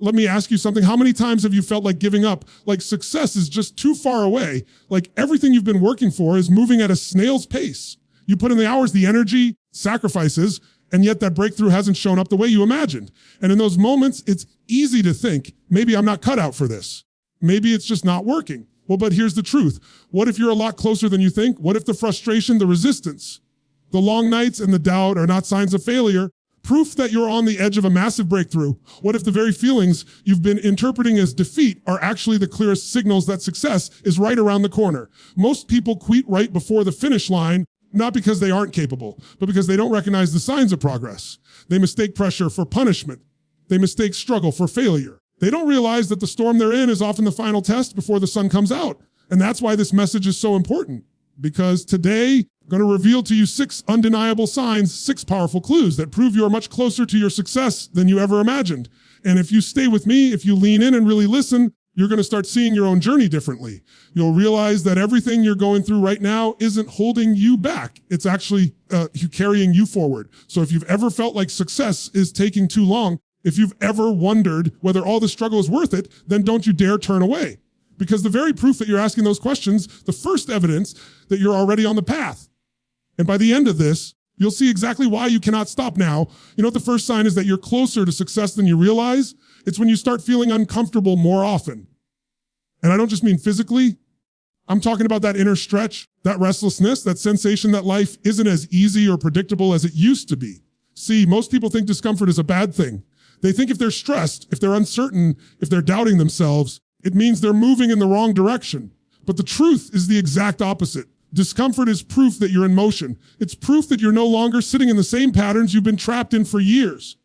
Let me ask you something. How many times have you felt like giving up? Like success is just too far away. Like everything you've been working for is moving at a snail's pace. You put in the hours, the energy, sacrifices, and yet that breakthrough hasn't shown up the way you imagined. And in those moments, it's easy to think, maybe I'm not cut out for this. Maybe it's just not working. Well, but here's the truth. What if you're a lot closer than you think? What if the frustration, the resistance, the long nights and the doubt are not signs of failure? Proof that you're on the edge of a massive breakthrough. What if the very feelings you've been interpreting as defeat are actually the clearest signals that success is right around the corner? Most people quit right before the finish line, not because they aren't capable, but because they don't recognize the signs of progress. They mistake pressure for punishment. They mistake struggle for failure. They don't realize that the storm they're in is often the final test before the sun comes out. And that's why this message is so important. Because today, I'm going to reveal to you 6 undeniable signs, 6 powerful clues that prove you are much closer to your success than you ever imagined. And if you stay with me, if you lean in and really listen, you're going to start seeing your own journey differently. You'll realize that everything you're going through right now isn't holding you back. It's actually carrying you forward. So if you've ever felt like success is taking too long, if you've ever wondered whether all the struggle is worth it, then don't you dare turn away. Because the very proof that you're asking those questions, the first evidence that you're already on the path. And by the end of this, you'll see exactly why you cannot stop now. You know what the first sign is that you're closer to success than you realize? It's when you start feeling uncomfortable more often. And I don't just mean physically. I'm talking about that inner stretch, that restlessness, that sensation that life isn't as easy or predictable as it used to be. See, most people think discomfort is a bad thing. They think if they're stressed, if they're uncertain, if they're doubting themselves, it means they're moving in the wrong direction. But the truth is the exact opposite. Discomfort is proof that you're in motion. It's proof that you're no longer sitting in the same patterns you've been trapped in for years.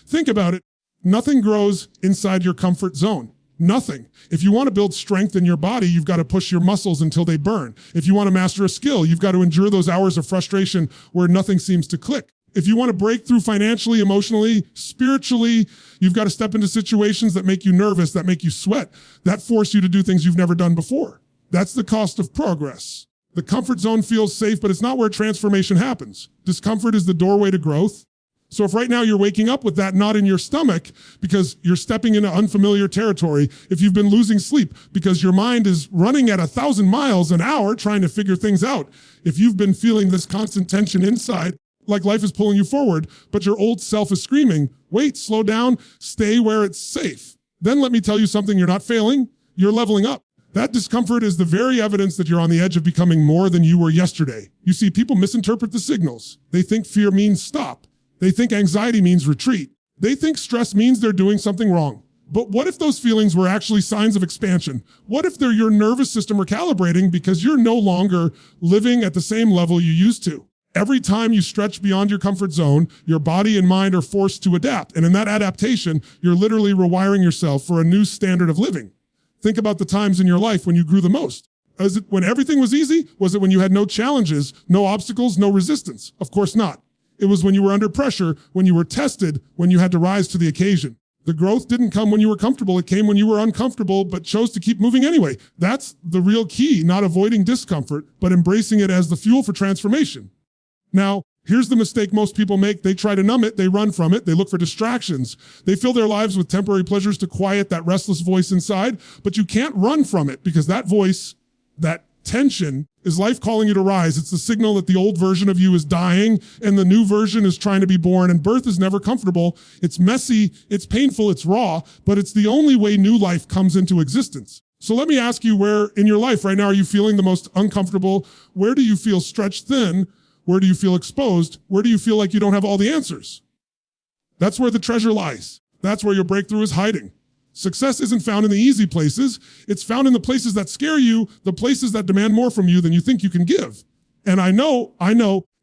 Think about it. Nothing grows inside your comfort zone. Nothing. If you want to build strength in your body, you've got to push your muscles until they burn. If you want to master a skill, you've got to endure those hours of frustration where nothing seems to click. If you want to break through financially, emotionally, spiritually, you've got to step into situations that make you nervous, that make you sweat, that force you to do things you've never done before. That's the cost of progress. The comfort zone feels safe, but it's not where transformation happens. Discomfort is the doorway to growth. So if right now you're waking up with that knot in your stomach because you're stepping into unfamiliar territory, if you've been losing sleep because your mind is running at 1,000 miles an hour trying to figure things out, if you've been feeling this constant tension inside, like life is pulling you forward, but your old self is screaming, wait, slow down, stay where it's safe. Then let me tell you something, you're not failing, you're leveling up. That discomfort is the very evidence that you're on the edge of becoming more than you were yesterday. You see, people misinterpret the signals. They think fear means stop. They think anxiety means retreat. They think stress means they're doing something wrong. But what if those feelings were actually signs of expansion? What if they're your nervous system recalibrating because you're no longer living at the same level you used to? Every time you stretch beyond your comfort zone, your body and mind are forced to adapt. And in that adaptation, you're literally rewiring yourself for a new standard of living. Think about the times in your life when you grew the most. Was it when everything was easy? Was it when you had no challenges, no obstacles, no resistance? Of course not. It was when you were under pressure, when you were tested, when you had to rise to the occasion. The growth didn't come when you were comfortable. It came when you were uncomfortable, but chose to keep moving anyway. That's the real key, not avoiding discomfort, but embracing it as the fuel for transformation. Now, here's the mistake most people make. They try to numb it. They run from it. They look for distractions. They fill their lives with temporary pleasures to quiet that restless voice inside. But you can't run from it because that voice, that tension, is life calling you to rise. It's the signal that the old version of you is dying and the new version is trying to be born. And birth is never comfortable. It's messy. It's painful. It's raw. But it's the only way new life comes into existence. So let me ask you, where in your life right now are you feeling the most uncomfortable? Where do you feel stretched thin? Where do you feel exposed? Where do you feel like you don't have all the answers? That's where the treasure lies. That's where your breakthrough is hiding. Success isn't found in the easy places. It's found in the places that scare you, the places that demand more from you than you think you can give. And I know,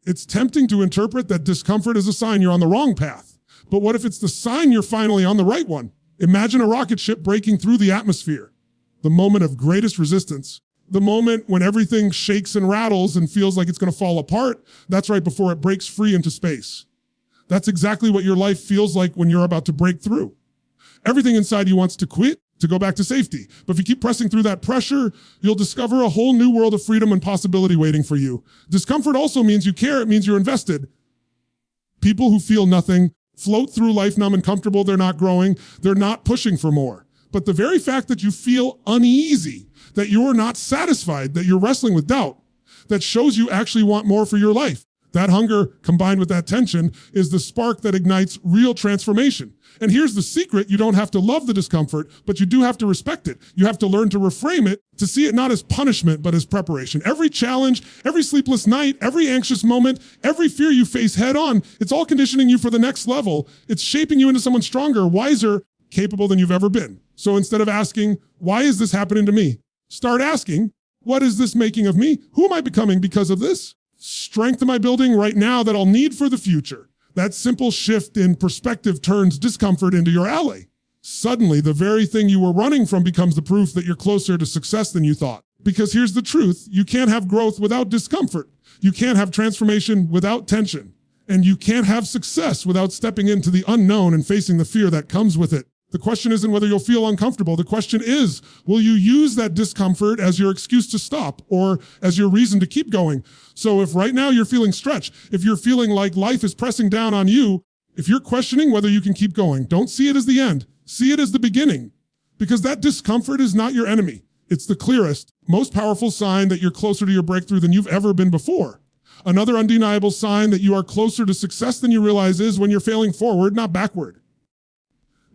it's tempting to interpret that discomfort is a sign you're on the wrong path. But what if it's the sign you're finally on the right one? Imagine a rocket ship breaking through the atmosphere, the moment of greatest resistance. The moment when everything shakes and rattles and feels like it's going to fall apart, that's right before it breaks free into space. That's exactly what your life feels like when you're about to break through. Everything inside you wants to quit, to go back to safety. But if you keep pressing through that pressure, you'll discover a whole new world of freedom and possibility waiting for you. Discomfort also means you care. It means you're invested. People who feel nothing float through life numb and comfortable. They're not growing. They're not pushing for more. But the very fact that you feel uneasy, that you're not satisfied, that you're wrestling with doubt, that shows you actually want more for your life. That hunger combined with that tension is the spark that ignites real transformation. And here's the secret. You don't have to love the discomfort, but you do have to respect it. You have to learn to reframe it, to see it not as punishment, but as preparation. Every challenge, every sleepless night, every anxious moment, every fear you face head on, it's all conditioning you for the next level. It's shaping you into someone stronger, wiser, capable than you've ever been. So instead of asking, why is this happening to me? Start asking, what is this making of me? Who am I becoming because of this? Strength am I building right now that I'll need for the future? That simple shift in perspective turns discomfort into your ally. Suddenly, the very thing you were running from becomes the proof that you're closer to success than you thought. Because here's the truth, you can't have growth without discomfort. You can't have transformation without tension. And you can't have success without stepping into the unknown and facing the fear that comes with it. The question isn't whether you'll feel uncomfortable. The question is, will you use that discomfort as your excuse to stop or as your reason to keep going? So if right now you're feeling stretched, if you're feeling like life is pressing down on you, if you're questioning whether you can keep going, don't see it as the end. See it as the beginning. Because that discomfort is not your enemy. It's the clearest, most powerful sign that you're closer to your breakthrough than you've ever been before. Another undeniable sign that you are closer to success than you realize is when you're failing forward, not backward.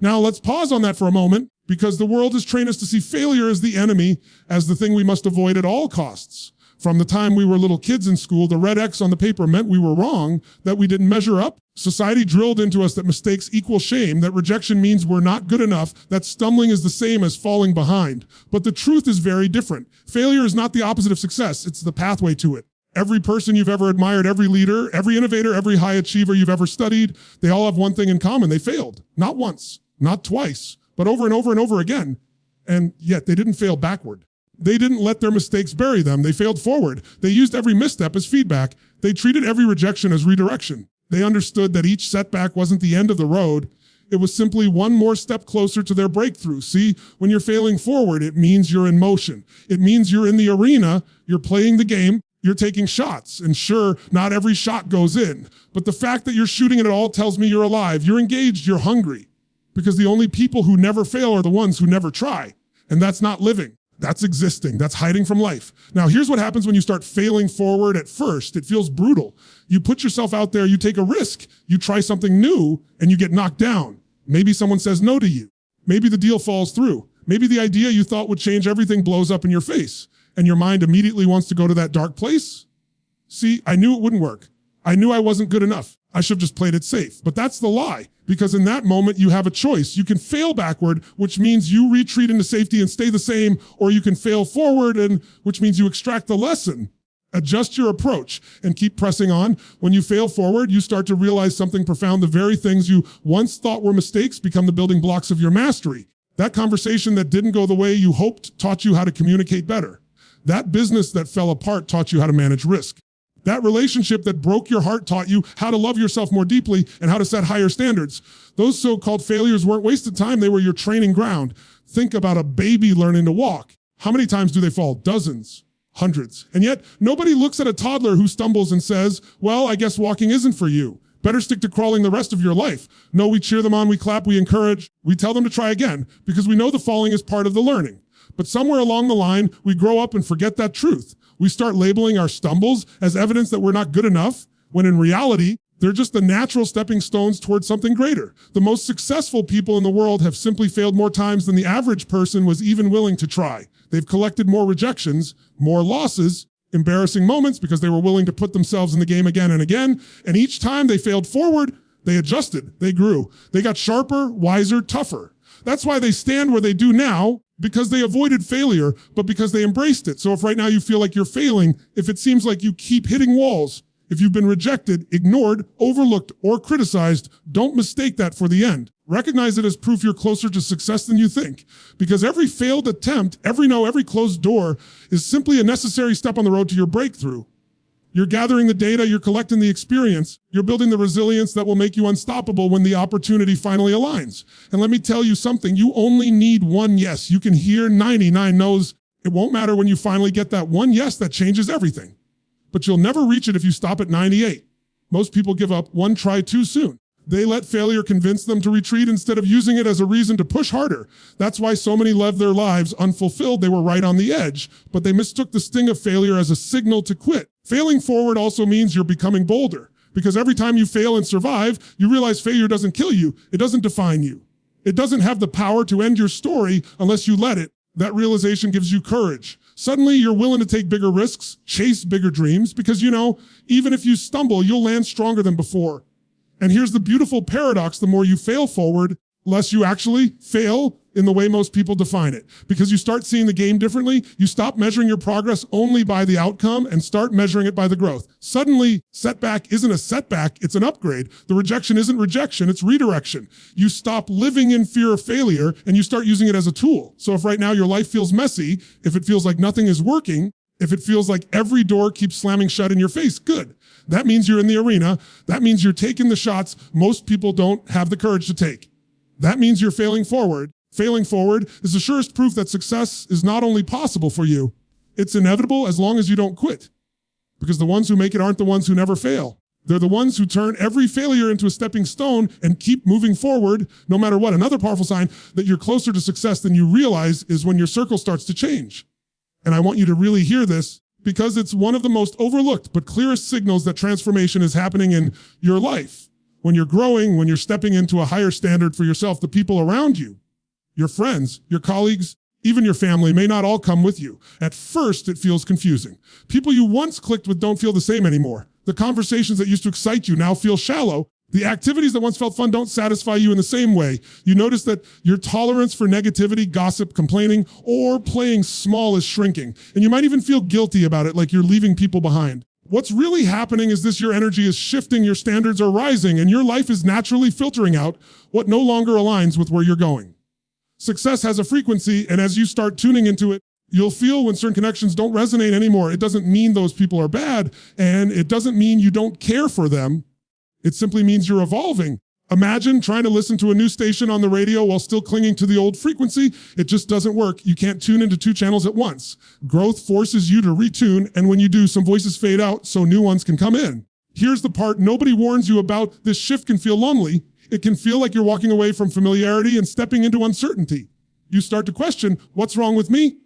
Now let's pause on that for a moment, because the world has trained us to see failure as the enemy, as the thing we must avoid at all costs. From the time we were little kids in school, the red X on the paper meant we were wrong, that we didn't measure up. Society drilled into us that mistakes equal shame, that rejection means we're not good enough, that stumbling is the same as falling behind. But the truth is very different. Failure is not the opposite of success, it's the pathway to it. Every person you've ever admired, every leader, every innovator, every high achiever you've ever studied, they all have one thing in common. They failed. Not once, not twice, but over and over and over again. And yet they didn't fail backward. They didn't let their mistakes bury them. They failed forward. They used every misstep as feedback. They treated every rejection as redirection. They understood that each setback wasn't the end of the road. It was simply one more step closer to their breakthrough. See, when you're failing forward, it means you're in motion. It means you're in the arena. You're playing the game. You're taking shots. And sure, not every shot goes in. But the fact that you're shooting it at all tells me you're alive. You're engaged. You're hungry. Because the only people who never fail are the ones who never try. And that's not living. That's existing. That's hiding from life. Now, here's what happens when you start failing forward at first. It feels brutal. You put yourself out there, you take a risk, you try something new, and you get knocked down. Maybe someone says no to you. Maybe the deal falls through. Maybe the idea you thought would change everything blows up in your face, and your mind immediately wants to go to that dark place. See, I knew it wouldn't work. I knew I wasn't good enough. I should have just played it safe. But that's the lie. Because in that moment, you have a choice. You can fail backward, which means you retreat into safety and stay the same, or you can fail forward, and which means you extract the lesson. Adjust your approach and keep pressing on. When you fail forward, you start to realize something profound. The very things you once thought were mistakes become the building blocks of your mastery. That conversation that didn't go the way you hoped taught you how to communicate better. That business that fell apart taught you how to manage risk. That relationship that broke your heart taught you how to love yourself more deeply and how to set higher standards. Those so-called failures weren't wasted time. They were your training ground. Think about a baby learning to walk. How many times do they fall? Dozens, hundreds. And yet nobody looks at a toddler who stumbles and says, well, I guess walking isn't for you. Better stick to crawling the rest of your life. No, we cheer them on, we clap, we encourage, we tell them to try again because we know the falling is part of the learning. But somewhere along the line, we grow up and forget that truth. We start labeling our stumbles as evidence that we're not good enough, when in reality, they're just the natural stepping stones towards something greater. The most successful people in the world have simply failed more times than the average person was even willing to try. They've collected more rejections, more losses, embarrassing moments because they were willing to put themselves in the game again and again. And each time they failed forward, they adjusted, they grew. They got sharper, wiser, tougher. That's why they stand where they do now, because they avoided failure, but because they embraced it. So if right now you feel like you're failing, if it seems like you keep hitting walls, if you've been rejected, ignored, overlooked, or criticized, don't mistake that for the end. Recognize it as proof you're closer to success than you think. Because every failed attempt, every no, every closed door is simply a necessary step on the road to your breakthrough. You're gathering the data, you're collecting the experience, you're building the resilience that will make you unstoppable when the opportunity finally aligns. And let me tell you something, you only need one yes. You can hear 99 no's. It won't matter when you finally get that one yes that changes everything. But you'll never reach it if you stop at 98. Most people give up one try too soon. They let failure convince them to retreat instead of using it as a reason to push harder. That's why so many live their lives unfulfilled. They were right on the edge, but they mistook the sting of failure as a signal to quit. Failing forward also means you're becoming bolder, because every time you fail and survive, you realize failure doesn't kill you. It doesn't define you. It doesn't have the power to end your story unless you let it. That realization gives you courage. Suddenly, you're willing to take bigger risks, chase bigger dreams, because even if you stumble, you'll land stronger than before. And here's the beautiful paradox: the more you fail forward, less you actually fail in the way most people define it. Because you start seeing the game differently, you stop measuring your progress only by the outcome and start measuring it by the growth. Suddenly, setback isn't a setback, it's an upgrade. The rejection isn't rejection, it's redirection. You stop living in fear of failure and you start using it as a tool. So if right now your life feels messy, if it feels like nothing is working, if it feels like every door keeps slamming shut in your face, good. That means you're in the arena. That means you're taking the shots most people don't have the courage to take. That means you're failing forward. Failing forward is the surest proof that success is not only possible for you, it's inevitable as long as you don't quit. Because the ones who make it aren't the ones who never fail. They're the ones who turn every failure into a stepping stone and keep moving forward no matter what. Another powerful sign that you're closer to success than you realize is when your circle starts to change. And I want you to really hear this, because it's one of the most overlooked but clearest signals that transformation is happening in your life. When you're growing, when you're stepping into a higher standard for yourself, the people around you, your friends, your colleagues, even your family may not all come with you. At first, it feels confusing. People you once clicked with don't feel the same anymore. The conversations that used to excite you now feel shallow. The activities that once felt fun don't satisfy you in the same way. You notice that your tolerance for negativity, gossip, complaining, or playing small is shrinking. And you might even feel guilty about it, like you're leaving people behind. What's really happening is your energy is shifting, your standards are rising, and your life is naturally filtering out what no longer aligns with where you're going. Success has a frequency, and as you start tuning into it, you'll feel when certain connections don't resonate anymore. It doesn't mean those people are bad, and it doesn't mean you don't care for them. It simply means you're evolving. Imagine trying to listen to a new station on the radio while still clinging to the old frequency. It just doesn't work. You can't tune into two channels at once. Growth forces you to retune, and when you do, some voices fade out so new ones can come in. Here's the part nobody warns you about. This shift can feel lonely. It can feel like you're walking away from familiarity and stepping into uncertainty. You start to question, what's wrong with me?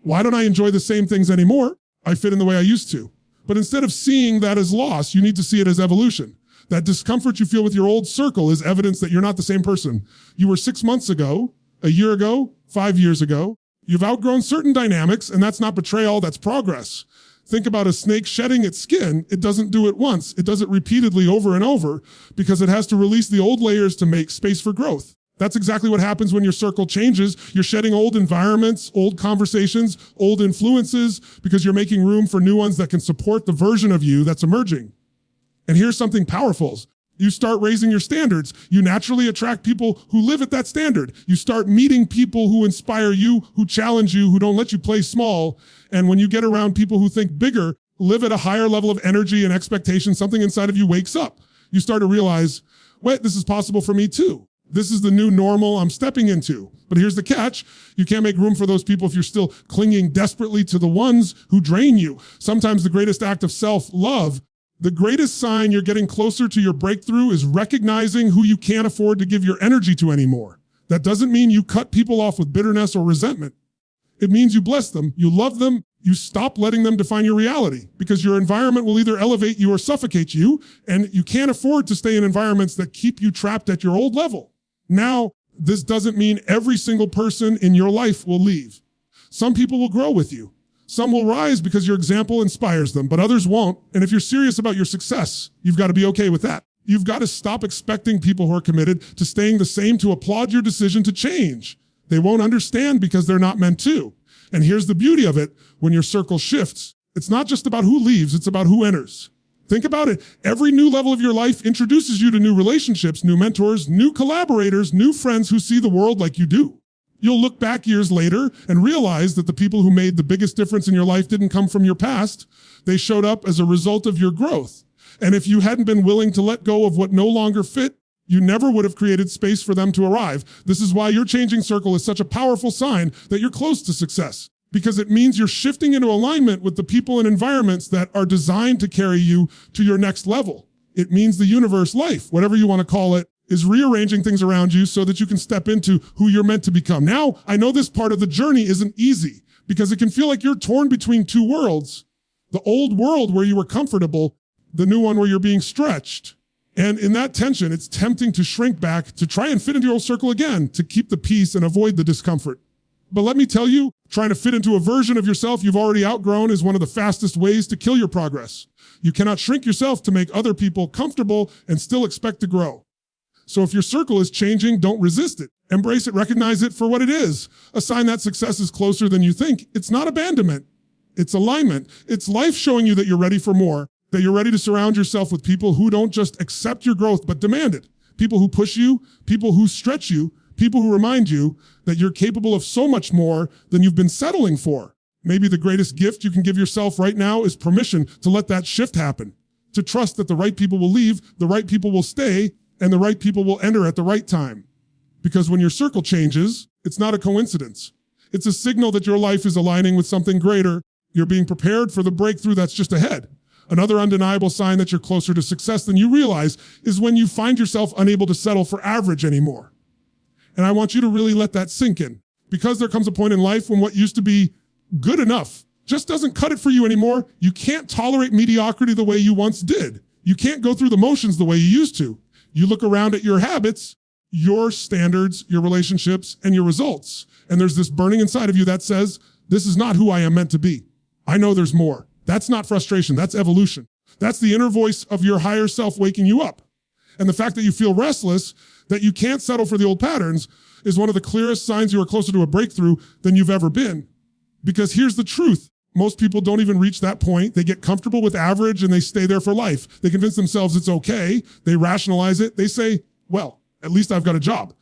Why don't I enjoy the same things anymore? I fit in the way I used to. But instead of seeing that as loss, you need to see it as evolution. That discomfort you feel with your old circle is evidence that you're not the same person you were 6 months ago, a year ago, 5 years ago. You've outgrown certain dynamics, and that's not betrayal, that's progress. Think about a snake shedding its skin. It doesn't do it once. It does it repeatedly over and over because it has to release the old layers to make space for growth. That's exactly what happens when your circle changes. You're shedding old environments, old conversations, old influences, because you're making room for new ones that can support the version of you that's emerging. And here's something powerful. You start raising your standards. You naturally attract people who live at that standard. You start meeting people who inspire you, who challenge you, who don't let you play small. And when you get around people who think bigger, live at a higher level of energy and expectation, something inside of you wakes up. You start to realize, wait, this is possible for me too. This is the new normal I'm stepping into. But here's the catch. You can't make room for those people if you're still clinging desperately to the ones who drain you. Sometimes the greatest act of self-love, the greatest sign you're getting closer to your breakthrough, is recognizing who you can't afford to give your energy to anymore. That doesn't mean you cut people off with bitterness or resentment. It means you bless them, you love them, you stop letting them define your reality, because your environment will either elevate you or suffocate you, and you can't afford to stay in environments that keep you trapped at your old level. Now, this doesn't mean every single person in your life will leave. Some people will grow with you. Some will rise because your example inspires them, but others won't. And if you're serious about your success, you've got to be okay with that. You've got to stop expecting people who are committed to staying the same to applaud your decision to change. They won't understand because they're not meant to. And here's the beauty of it. When your circle shifts, it's not just about who leaves, it's about who enters. Think about it. Every new level of your life introduces you to new relationships, new mentors, new collaborators, new friends who see the world like you do. You'll look back years later and realize that the people who made the biggest difference in your life didn't come from your past. They showed up as a result of your growth. And if you hadn't been willing to let go of what no longer fit, you never would have created space for them to arrive. This is why your changing circle is such a powerful sign that you're close to success, because it means you're shifting into alignment with the people and environments that are designed to carry you to your next level. It means the universe, life, whatever you want to call it, is rearranging things around you so that you can step into who you're meant to become. Now, I know this part of the journey isn't easy because it can feel like you're torn between two worlds. The old world where you were comfortable, the new one where you're being stretched. And in that tension, it's tempting to shrink back, to try and fit into your old circle again, to keep the peace and avoid the discomfort. But let me tell you, trying to fit into a version of yourself you've already outgrown is one of the fastest ways to kill your progress. You cannot shrink yourself to make other people comfortable and still expect to grow. So if your circle is changing, don't resist it. Embrace it, recognize it for what it is. A sign that success is closer than you think. It's not abandonment. It's alignment. It's life showing you that you're ready for more, that you're ready to surround yourself with people who don't just accept your growth, but demand it. People who push you, people who stretch you, people who remind you that you're capable of so much more than you've been settling for. Maybe the greatest gift you can give yourself right now is permission to let that shift happen, to trust that the right people will leave, the right people will stay, and the right people will enter at the right time. Because when your circle changes, it's not a coincidence. It's a signal that your life is aligning with something greater. You're being prepared for the breakthrough that's just ahead. Another undeniable sign that you're closer to success than you realize is when you find yourself unable to settle for average anymore. And I want you to really let that sink in, because there comes a point in life when what used to be good enough just doesn't cut it for you anymore. You can't tolerate mediocrity the way you once did. You can't go through the motions the way you used to. You look around at your habits, your standards, your relationships, and your results. And there's this burning inside of you that says, this is not who I am meant to be. I know there's more. That's not frustration. That's evolution. That's the inner voice of your higher self waking you up. And the fact that you feel restless, that you can't settle for the old patterns, is one of the clearest signs you are closer to a breakthrough than you've ever been. Because here's the truth. Most people don't even reach that point. They get comfortable with average and they stay there for life. They convince themselves it's okay. They rationalize it. They say, well, at least I've got a job.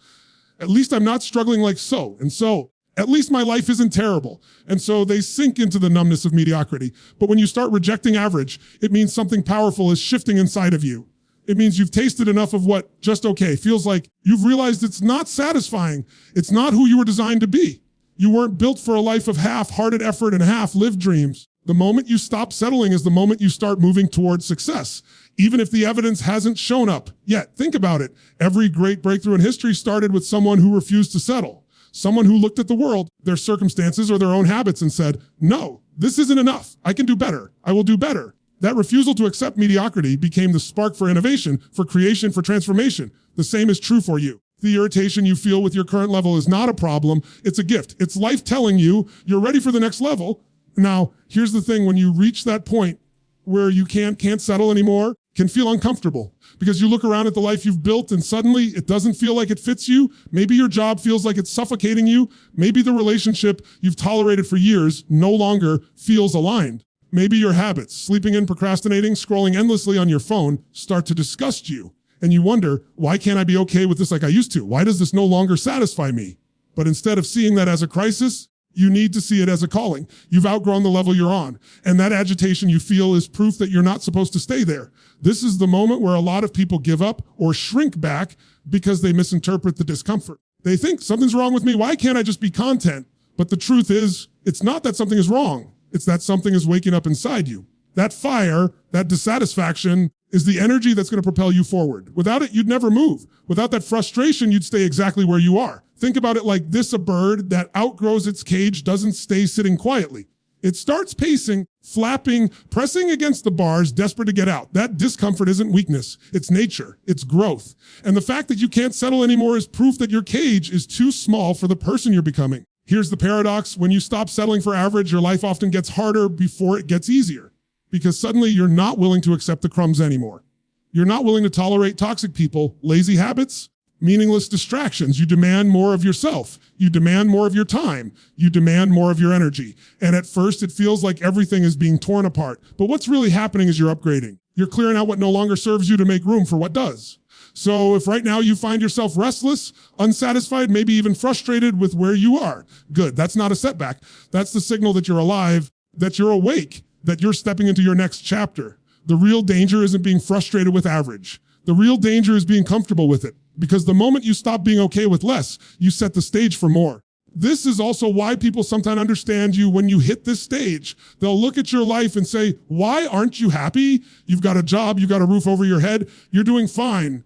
At least I'm not struggling like so and so. At least my life isn't terrible. And so they sink into the numbness of mediocrity. But when you start rejecting average, it means something powerful is shifting inside of you. It means you've tasted enough of what just okay feels like. You've realized it's not satisfying. It's not who you were designed to be. You weren't built for a life of half-hearted effort and half-lived dreams. The moment you stop settling is the moment you start moving towards success, even if the evidence hasn't shown up yet. Think about it. Every great breakthrough in history started with someone who refused to settle. Someone who looked at the world, their circumstances, or their own habits and said, no, this isn't enough. I can do better. I will do better. That refusal to accept mediocrity became the spark for innovation, for creation, for transformation. The same is true for you. The irritation you feel with your current level is not a problem. It's a gift. It's life telling you you're ready for the next level. Now, here's the thing. When you reach that point where you can't settle anymore, can feel uncomfortable because you look around at the life you've built and suddenly it doesn't feel like it fits you. Maybe your job feels like it's suffocating you. Maybe the relationship you've tolerated for years no longer feels aligned. Maybe your habits, sleeping in, procrastinating, scrolling endlessly on your phone, start to disgust you. And you wonder, why can't I be okay with this like I used to? Why does this no longer satisfy me? But instead of seeing that as a crisis, you need to see it as a calling. You've outgrown the level you're on. And that agitation you feel is proof that you're not supposed to stay there. This is the moment where a lot of people give up or shrink back because they misinterpret the discomfort. They think something's wrong with me. Why can't I just be content? But the truth is, it's not that something is wrong. It's that something is waking up inside you. That fire, that dissatisfaction is the energy that's going to propel you forward. Without it, you'd never move. Without that frustration, you'd stay exactly where you are. Think about it like this: a bird that outgrows its cage doesn't stay sitting quietly. It starts pacing, flapping, pressing against the bars, desperate to get out. That discomfort isn't weakness. It's nature. It's growth. And the fact that you can't settle anymore is proof that your cage is too small for the person you're becoming. Here's the paradox. When you stop settling for average, your life often gets harder before it gets easier. Because suddenly you're not willing to accept the crumbs anymore. You're not willing to tolerate toxic people, lazy habits, meaningless distractions. You demand more of yourself. You demand more of your time. You demand more of your energy. And at first it feels like everything is being torn apart. But what's really happening is you're upgrading. You're clearing out what no longer serves you to make room for what does. So if right now you find yourself restless, unsatisfied, maybe even frustrated with where you are, good. That's not a setback. That's the signal that you're alive, that you're awake, that you're stepping into your next chapter. The real danger isn't being frustrated with average. The real danger is being comfortable with it. Because the moment you stop being okay with less, you set the stage for more. This is also why people sometimes understand you when you hit this stage. They'll look at your life and say, why aren't you happy? You've got a job, you've got a roof over your head, you're doing fine.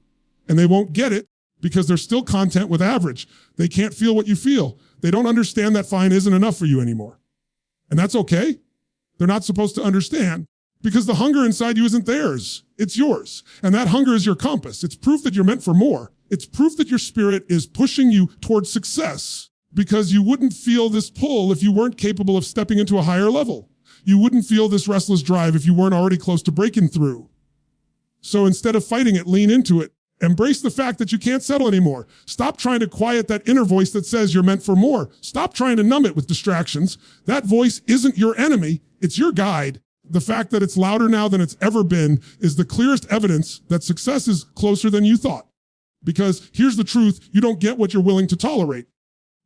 And they won't get it because they're still content with average. They can't feel what you feel. They don't understand that fine isn't enough for you anymore. And that's okay. They're not supposed to understand because the hunger inside you isn't theirs. It's yours. And that hunger is your compass. It's proof that you're meant for more. It's proof that your spirit is pushing you towards success because you wouldn't feel this pull if you weren't capable of stepping into a higher level. You wouldn't feel this restless drive if you weren't already close to breaking through. So instead of fighting it, lean into it. Embrace the fact that you can't settle anymore. Stop trying to quiet that inner voice that says you're meant for more. Stop trying to numb it with distractions. That voice isn't your enemy. It's your guide. The fact that it's louder now than it's ever been is the clearest evidence that success is closer than you thought. Because here's the truth, you don't get what you're willing to tolerate.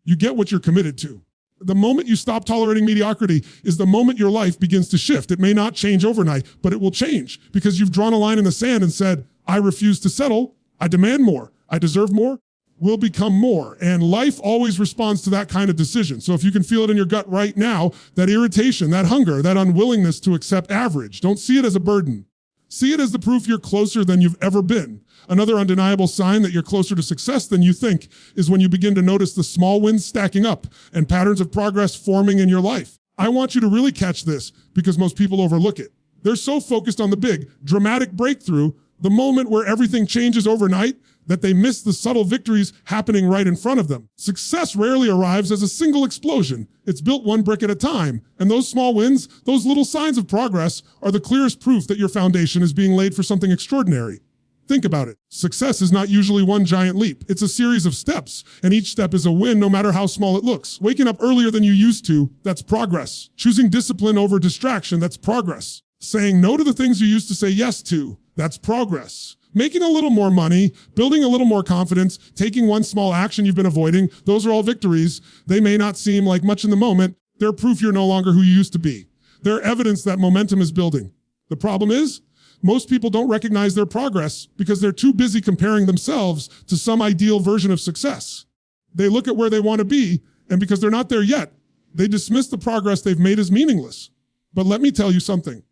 You get what you're committed to. The moment you stop tolerating mediocrity is the moment your life begins to shift. It may not change overnight, but it will change because you've drawn a line in the sand and said, I refuse to settle. I demand more. I deserve more. Will become more. And life always responds to that kind of decision. So if you can feel it in your gut right now, that irritation, that hunger, that unwillingness to accept average, don't see it as a burden. See it as the proof you're closer than you've ever been. Another undeniable sign that you're closer to success than you think is when you begin to notice the small wins stacking up and patterns of progress forming in your life. I want you to really catch this because most people overlook it. They're so focused on the big, dramatic breakthrough, the moment where everything changes overnight, that they miss the subtle victories happening right in front of them. Success rarely arrives as a single explosion. It's built one brick at a time. And those small wins, those little signs of progress, are the clearest proof that your foundation is being laid for something extraordinary. Think about it. Success is not usually one giant leap. It's a series of steps, and each step is a win no matter how small it looks. Waking up earlier than you used to, that's progress. Choosing discipline over distraction, that's progress. Saying no to the things you used to say yes to, that's progress. Making a little more money, building a little more confidence, taking one small action you've been avoiding, those are all victories. They may not seem like much in the moment. They're proof you're no longer who you used to be. They're evidence that momentum is building. The problem is, most people don't recognize their progress because they're too busy comparing themselves to some ideal version of success. They look at where they want to be, and because they're not there yet, they dismiss the progress they've made as meaningless. But let me tell you something.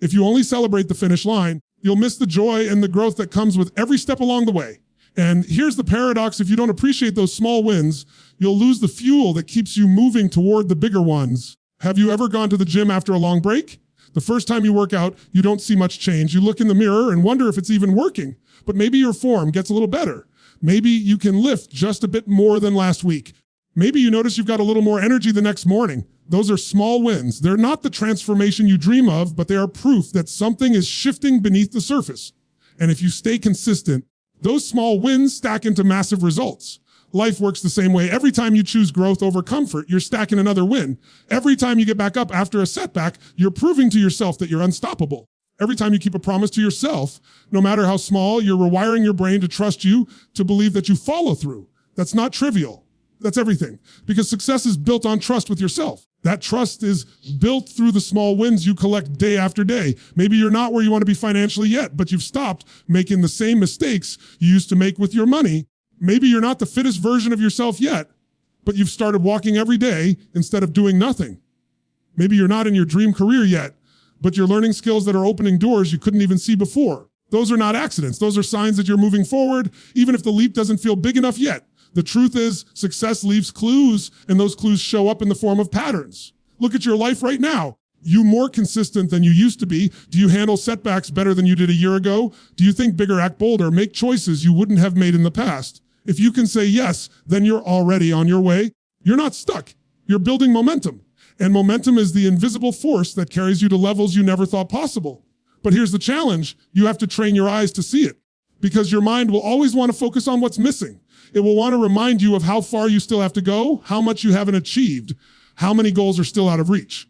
If you only celebrate the finish line, you'll miss the joy and the growth that comes with every step along the way. And here's the paradox. If you don't appreciate those small wins, you'll lose the fuel that keeps you moving toward the bigger ones. Have you ever gone to the gym after a long break? The first time you work out, you don't see much change. You look in the mirror and wonder if it's even working. But maybe your form gets a little better. Maybe you can lift just a bit more than last week. Maybe you notice you've got a little more energy the next morning. Those are small wins. They're not the transformation you dream of, but they are proof that something is shifting beneath the surface. And if you stay consistent, those small wins stack into massive results. Life works the same way. Every time you choose growth over comfort, you're stacking another win. Every time you get back up after a setback, you're proving to yourself that you're unstoppable. Every time you keep a promise to yourself, no matter how small, you're rewiring your brain to trust you, to believe that you follow through. That's not trivial. That's everything. Because success is built on trust with yourself. That trust is built through the small wins you collect day after day. Maybe you're not where you want to be financially yet, but you've stopped making the same mistakes you used to make with your money. Maybe you're not the fittest version of yourself yet, but you've started walking every day instead of doing nothing. Maybe you're not in your dream career yet, but you're learning skills that are opening doors you couldn't even see before. Those are not accidents. Those are signs that you're moving forward, even if the leap doesn't feel big enough yet. The truth is, success leaves clues, and those clues show up in the form of patterns. Look at your life right now. You more consistent than you used to be. Do you handle setbacks better than you did a year ago? Do you think bigger, act bolder, make choices you wouldn't have made in the past? If you can say yes, then you're already on your way. You're not stuck. You're building momentum. And momentum is the invisible force that carries you to levels you never thought possible. But here's the challenge. You have to train your eyes to see it, because your mind will always want to focus on what's missing. It will want to remind you of how far you still have to go, how much you haven't achieved, how many goals are still out of reach.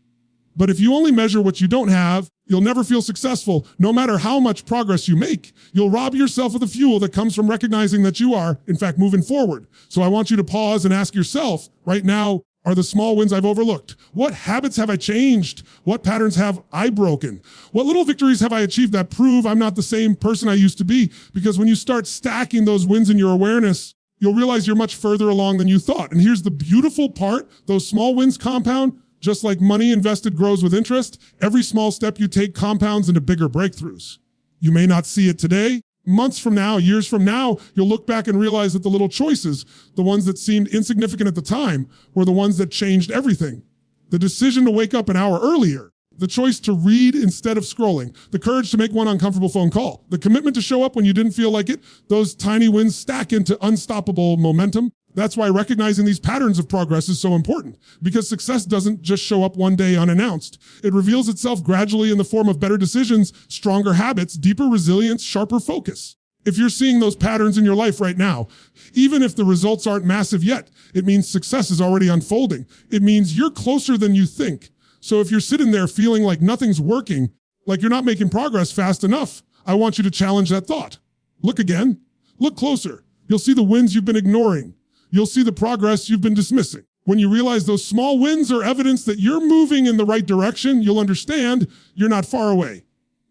But if you only measure what you don't have, you'll never feel successful, no matter how much progress you make. You'll rob yourself of the fuel that comes from recognizing that you are, in fact, moving forward. So I want you to pause and ask yourself, right now, are the small wins I've overlooked? What habits have I changed? What patterns have I broken? What little victories have I achieved that prove I'm not the same person I used to be? Because when you start stacking those wins in your awareness, you'll realize you're much further along than you thought. And here's the beautiful part. Those small wins compound, just like money invested grows with interest. Every small step you take compounds into bigger breakthroughs. You may not see it today. Months from now, years from now, you'll look back and realize that the little choices, the ones that seemed insignificant at the time, were the ones that changed everything. The decision to wake up an hour earlier, the choice to read instead of scrolling, the courage to make one uncomfortable phone call, the commitment to show up when you didn't feel like it, those tiny wins stack into unstoppable momentum. That's why recognizing these patterns of progress is so important, because success doesn't just show up one day unannounced. It reveals itself gradually in the form of better decisions, stronger habits, deeper resilience, sharper focus. If you're seeing those patterns in your life right now, even if the results aren't massive yet, it means success is already unfolding. It means you're closer than you think. So if you're sitting there feeling like nothing's working, like you're not making progress fast enough, I want you to challenge that thought. Look again. Look closer. You'll see the wins you've been ignoring. You'll see the progress you've been dismissing. When you realize those small wins are evidence that you're moving in the right direction, you'll understand you're not far away.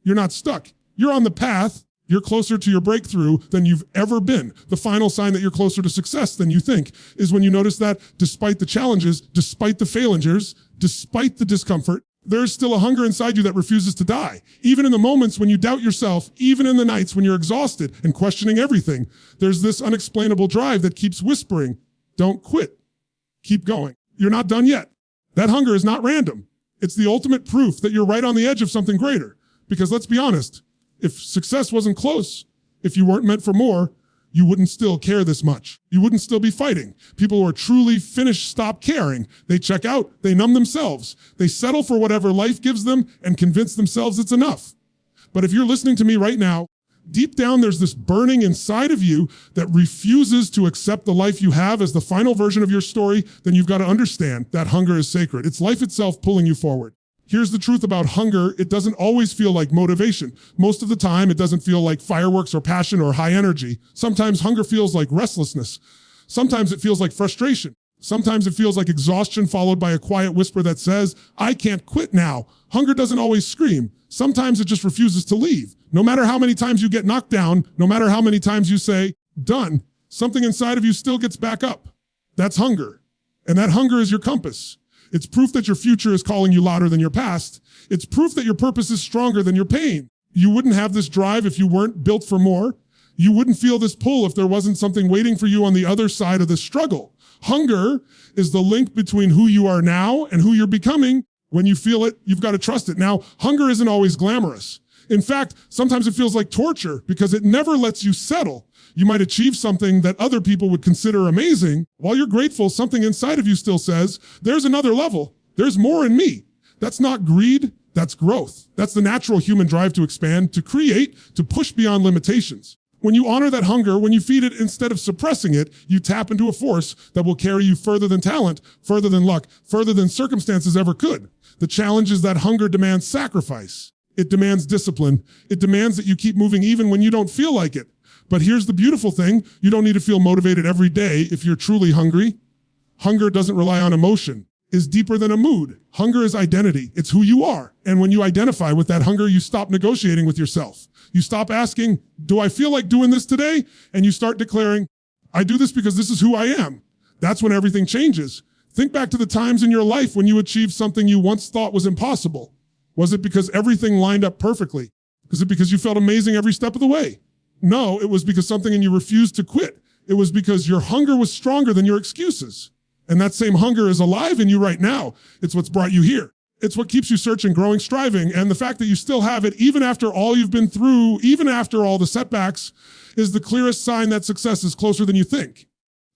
You're not stuck. You're on the path. You're closer to your breakthrough than you've ever been. The final sign that you're closer to success than you think is when you notice that despite the challenges, despite the failures, despite the discomfort, there's still a hunger inside you that refuses to die. Even in the moments when you doubt yourself, even in the nights when you're exhausted and questioning everything, there's this unexplainable drive that keeps whispering, don't quit, keep going. You're not done yet. That hunger is not random. It's the ultimate proof that you're right on the edge of something greater. Because let's be honest, if success wasn't close, if you weren't meant for more, you wouldn't still care this much. You wouldn't still be fighting. People who are truly finished stop caring. They check out, they numb themselves. They settle for whatever life gives them and convince themselves it's enough. But if you're listening to me right now, deep down there's this burning inside of you that refuses to accept the life you have as the final version of your story, then you've got to understand that hunger is sacred. It's life itself pulling you forward. Here's the truth about hunger. It doesn't always feel like motivation. Most of the time, it doesn't feel like fireworks or passion or high energy. Sometimes hunger feels like restlessness. Sometimes it feels like frustration. Sometimes it feels like exhaustion followed by a quiet whisper that says, I can't quit now. Hunger doesn't always scream. Sometimes it just refuses to leave. No matter how many times you get knocked down, no matter how many times you say, done, something inside of you still gets back up. That's hunger. And that hunger is your compass. It's proof that your future is calling you louder than your past. It's proof that your purpose is stronger than your pain. You wouldn't have this drive if you weren't built for more. You wouldn't feel this pull if there wasn't something waiting for you on the other side of this struggle. Hunger is the link between who you are now and who you're becoming. When you feel it, you've got to trust it. Now, hunger isn't always glamorous. In fact, sometimes it feels like torture because it never lets you settle. You might achieve something that other people would consider amazing. While you're grateful, something inside of you still says, there's another level. There's more in me. That's not greed. That's growth. That's the natural human drive to expand, to create, to push beyond limitations. When you honor that hunger, when you feed it instead of suppressing it, you tap into a force that will carry you further than talent, further than luck, further than circumstances ever could. The challenge is that hunger demands sacrifice. It demands discipline. It demands that you keep moving even when you don't feel like it. But here's the beautiful thing. You don't need to feel motivated every day if you're truly hungry. Hunger doesn't rely on emotion. It's deeper than a mood. Hunger is identity. It's who you are. And when you identify with that hunger, you stop negotiating with yourself. You stop asking, do I feel like doing this today? And you start declaring, I do this because this is who I am. That's when everything changes. Think back to the times in your life when you achieved something you once thought was impossible. Was it because everything lined up perfectly? Was it because you felt amazing every step of the way? No, it was because something in you refused to quit. It was because your hunger was stronger than your excuses. And that same hunger is alive in you right now. It's what's brought you here. It's what keeps you searching, growing, striving. And the fact that you still have it, even after all you've been through, even after all the setbacks, is the clearest sign that success is closer than you think.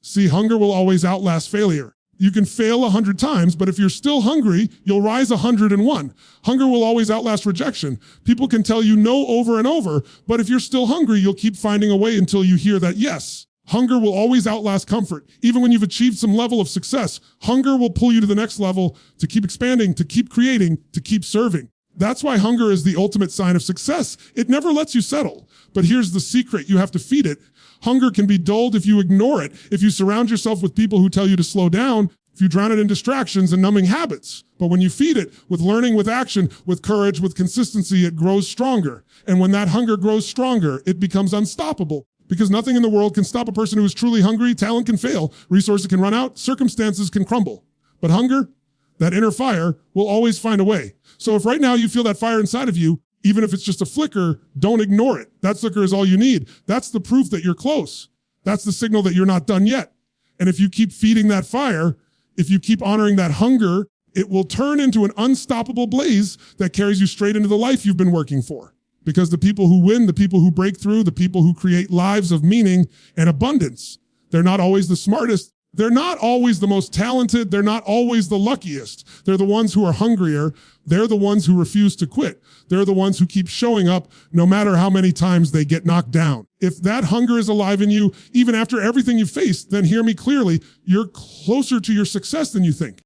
See, hunger will always outlast failure. You can fail 100 times, but if you're still hungry, you'll rise 101. Hunger will always outlast rejection. People can tell you no over and over, but if you're still hungry, you'll keep finding a way until you hear that yes. Hunger will always outlast comfort. Even when you've achieved some level of success, hunger will pull you to the next level to keep expanding, to keep creating, to keep serving. That's why hunger is the ultimate sign of success. It never lets you settle. But here's the secret. You have to feed it. Hunger can be dulled if you ignore it. If you surround yourself with people who tell you to slow down, if you drown it in distractions and numbing habits. But when you feed it with learning, with action, with courage, with consistency, it grows stronger. And when that hunger grows stronger, it becomes unstoppable. because nothing in the world can stop a person who is truly hungry. Talent can fail, resources can run out, circumstances can crumble. But hunger, that inner fire, will always find a way. So if right now you feel that fire inside of you, even if it's just a flicker, don't ignore it. That flicker is all you need. That's the proof that you're close. That's the signal that you're not done yet. And if you keep feeding that fire, if you keep honoring that hunger, it will turn into an unstoppable blaze that carries you straight into the life you've been working for. Because the people who win, the people who break through, the people who create lives of meaning and abundance, they're not always the smartest. They're not always the most talented. They're not always the luckiest. They're the ones who are hungrier. They're the ones who refuse to quit. They're the ones who keep showing up no matter how many times they get knocked down. If that hunger is alive in you, even after everything you've faced, then hear me clearly, you're closer to your success than you think.